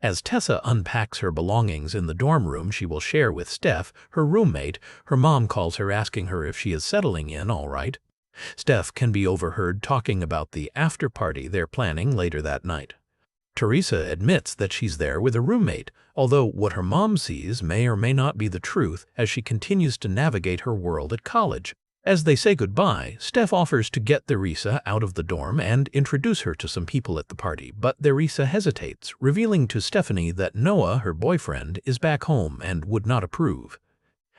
As Tessa unpacks her belongings in the dorm room she will share with Steph, her roommate, her mom calls her asking her if she is settling in all right. Steph can be overheard talking about the after-party they're planning later that night. Teresa admits that she's there with a roommate, although what her mom sees may or may not be the truth as she continues to navigate her world at college. As they say goodbye, Steph offers to get Teresa out of the dorm and introduce her to some people at the party, but Teresa hesitates, revealing to Stephanie that Noah, her boyfriend, is back home and would not approve.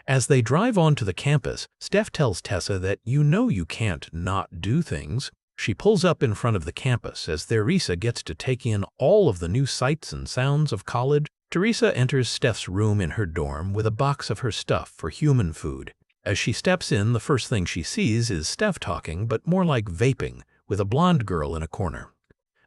As they drive onto the campus, Steph tells Tessa that you can't not do things. She pulls up in front of the campus as Teresa gets to take in all of the new sights and sounds of college. Teresa enters Steph's room in her dorm with a box of her stuff for human food. As she steps in, the first thing she sees is Steph talking, but more like vaping, with a blonde girl in a corner.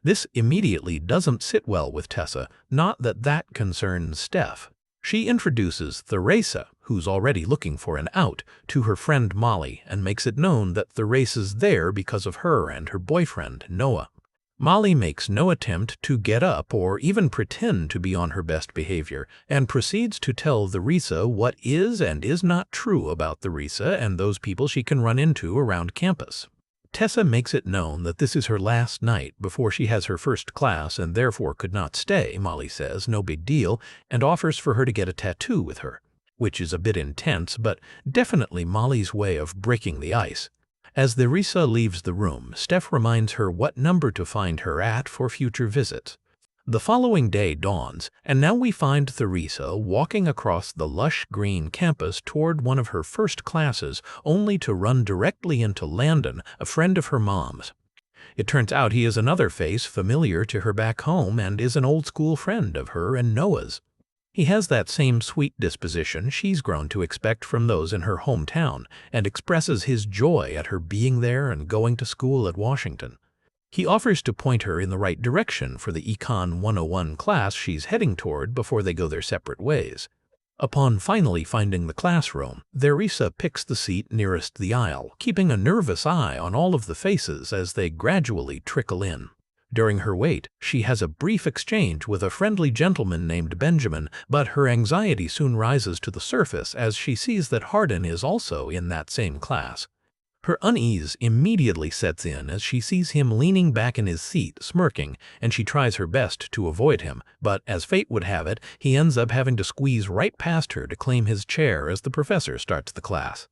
This immediately doesn't sit well with Tessa, not that concerns Steph. She introduces Teresa, who's already looking for an out, to her friend Molly and makes it known that Teresa's there because of her and her boyfriend, Noah. Molly makes no attempt to get up or even pretend to be on her best behavior and proceeds to tell Teresa what is and is not true about Teresa and those people she can run into around campus. Tessa makes it known that this is her last night before she has her first class and therefore could not stay. Molly says no big deal and offers for her to get a tattoo with her, which is a bit intense but definitely Molly's way of breaking the ice. As Teresa leaves the room, Steph reminds her what number to find her at for future visits. The following day dawns, and now we find Teresa walking across the lush green campus toward one of her first classes, only to run directly into Landon, a friend of her mom's. It turns out he is another face familiar to her back home and is an old school friend of her and Noah's. He has that same sweet disposition she's grown to expect from those in her hometown and expresses his joy at her being there and going to school at Washington. He offers to point her in the right direction for the Econ 101 class she's heading toward before they go their separate ways. Upon finally finding the classroom, Teresa picks the seat nearest the aisle, keeping a nervous eye on all of the faces as they gradually trickle in. During her wait, she has a brief exchange with a friendly gentleman named Benjamin, but her anxiety soon rises to the surface as she sees that Hardin is also in that same class. Her unease immediately sets in as she sees him leaning back in his seat, smirking, and she tries her best to avoid him, but as fate would have it, he ends up having to squeeze right past her to claim his chair as the professor starts the class.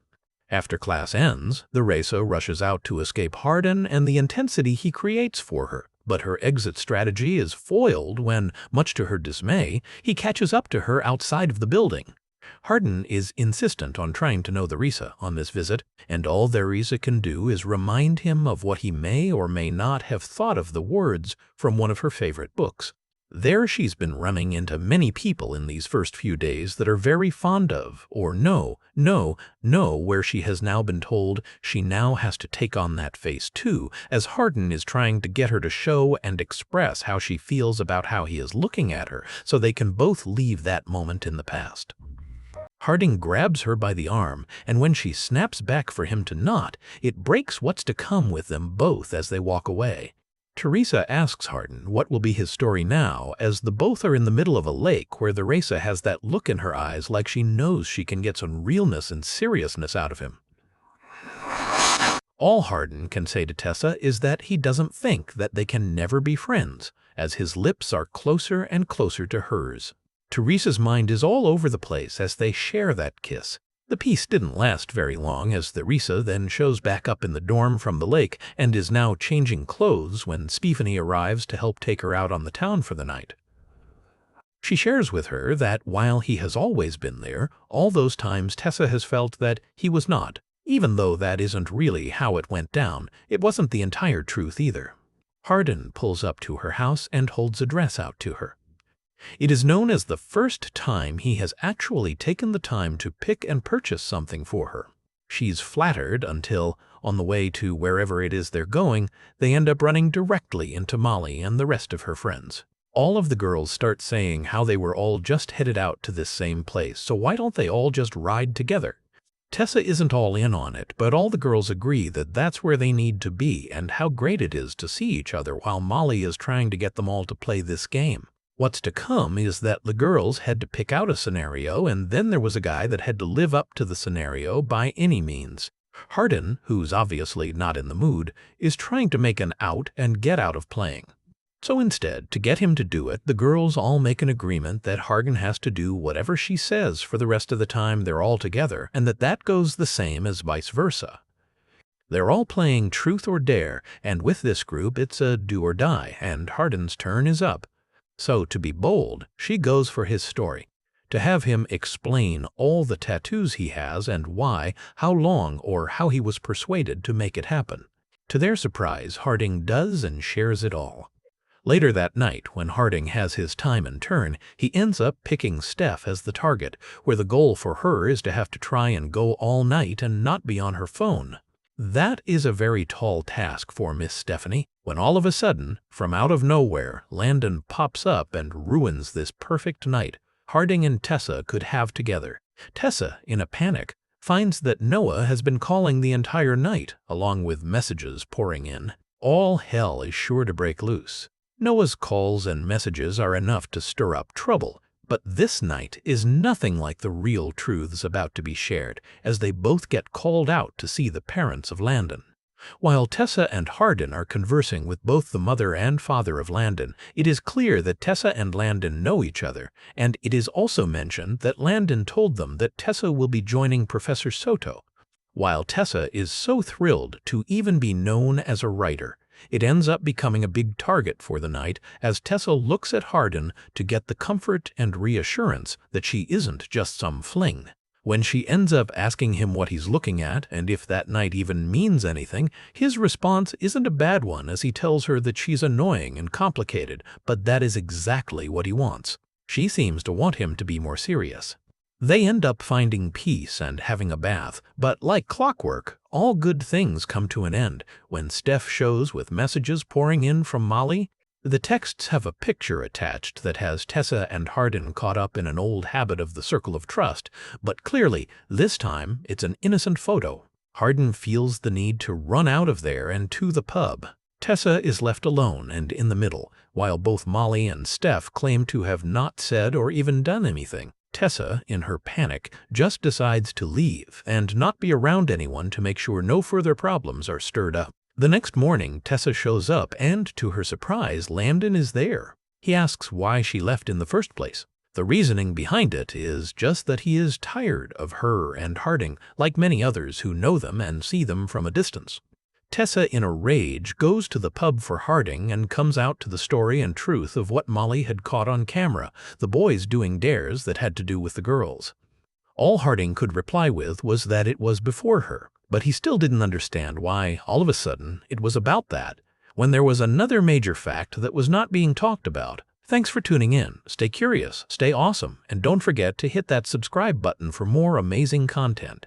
After class ends, Teresa rushes out to escape Hardin and the intensity he creates for her. But her exit strategy is foiled when, much to her dismay, he catches up to her outside of the building. Hardin is insistent on trying to know Teresa on this visit, and all Teresa can do is remind him of what he may or may not have thought of the words from one of her favorite books. There she's been running into many people in these first few days that are very fond of, or no, where she has now been told she now has to take on that face too, as Hardin is trying to get her to show and express how she feels about how he is looking at her, so they can both leave that moment in the past. Hardin grabs her by the arm, and when she snaps back for him to not, it breaks what's to come with them both as they walk away. Teresa asks Hardin what will be his story now, as the both are in the middle of a lake where Teresa has that look in her eyes like she knows she can get some realness and seriousness out of him. All Hardin can say to Tessa is that he doesn't think that they can never be friends, as his lips are closer and closer to hers. Teresa's mind is all over the place as they share that kiss. The peace didn't last very long as Teresa then shows back up in the dorm from the lake and is now changing clothes when Stephanie arrives to help take her out on the town for the night. She shares with her that while he has always been there, all those times Tessa has felt that he was not. Even though that isn't really how it went down, it wasn't the entire truth either. Hardin pulls up to her house and holds a dress out to her. It is known as the first time he has actually taken the time to pick and purchase something for her. She's flattered until, on the way to wherever it is they're going, they end up running directly into Molly and the rest of her friends. All of the girls start saying how they were all just headed out to this same place, so why don't they all just ride together? Tessa isn't all in on it, but all the girls agree that that's where they need to be and how great it is to see each other while Molly is trying to get them all to play this game. What's to come is that the girls had to pick out a scenario, and then there was a guy that had to live up to the scenario by any means. Hardin, who's obviously not in the mood, is trying to make an out and get out of playing. So instead, to get him to do it, the girls all make an agreement that Hardin has to do whatever she says for the rest of the time they're all together, and that goes the same as vice versa. They're all playing Truth or Dare, and with this group it's a do or die, and Hardin's turn is up. So, to be bold, she goes for his story, to have him explain all the tattoos he has and why, how long, or how he was persuaded to make it happen. To their surprise, Hardin does and shares it all. Later that night, when Hardin has his time and turn, he ends up picking Steph as the target, where the goal for her is to have to try and go all night and not be on her phone. That is a very tall task for Miss Stephanie, when all of a sudden, from out of nowhere, Landon pops up and ruins this perfect night Hardin and Tessa could have together. Tessa, in a panic, finds that Noah has been calling the entire night, along with messages pouring in. All hell is sure to break loose. Noah's calls and messages are enough to stir up trouble, but this night is nothing like the real truths about to be shared, as they both get called out to see the parents of Landon. While Tessa and Hardin are conversing with both the mother and father of Landon, it is clear that Tessa and Landon know each other, and it is also mentioned that Landon told them that Tessa will be joining Professor Soto. While Tessa is so thrilled to even be known as a writer, it ends up becoming a big target for the night as Tessa looks at Hardin to get the comfort and reassurance that she isn't just some fling. When she ends up asking him what he's looking at and if that night even means anything, his response isn't a bad one as he tells her that she's annoying and complicated, but that is exactly what he wants. She seems to want him to be more serious. They end up finding peace and having a bath, but like clockwork, all good things come to an end when Steph shows with messages pouring in from Molly. The texts have a picture attached that has Tessa and Hardin caught up in an old habit of the circle of trust, but clearly, this time, it's an innocent photo. Hardin feels the need to run out of there and to the pub. Tessa is left alone and in the middle, while both Molly and Steph claim to have not said or even done anything. Tessa, in her panic, just decides to leave and not be around anyone to make sure no further problems are stirred up. The next morning, Tessa shows up and, to her surprise, Landon is there. He asks why she left in the first place. The reasoning behind it is just that he is tired of her and Hardin, like many others who know them and see them from a distance. Tessa, in a rage, goes to the pub for Hardin and comes out to the story and truth of what Molly had caught on camera, the boys doing dares that had to do with the girls. All Hardin could reply with was that it was before her, but he still didn't understand why, all of a sudden, it was about that, when there was another major fact that was not being talked about. Thanks for tuning in. Stay curious, stay awesome, and don't forget to hit that subscribe button for more amazing content.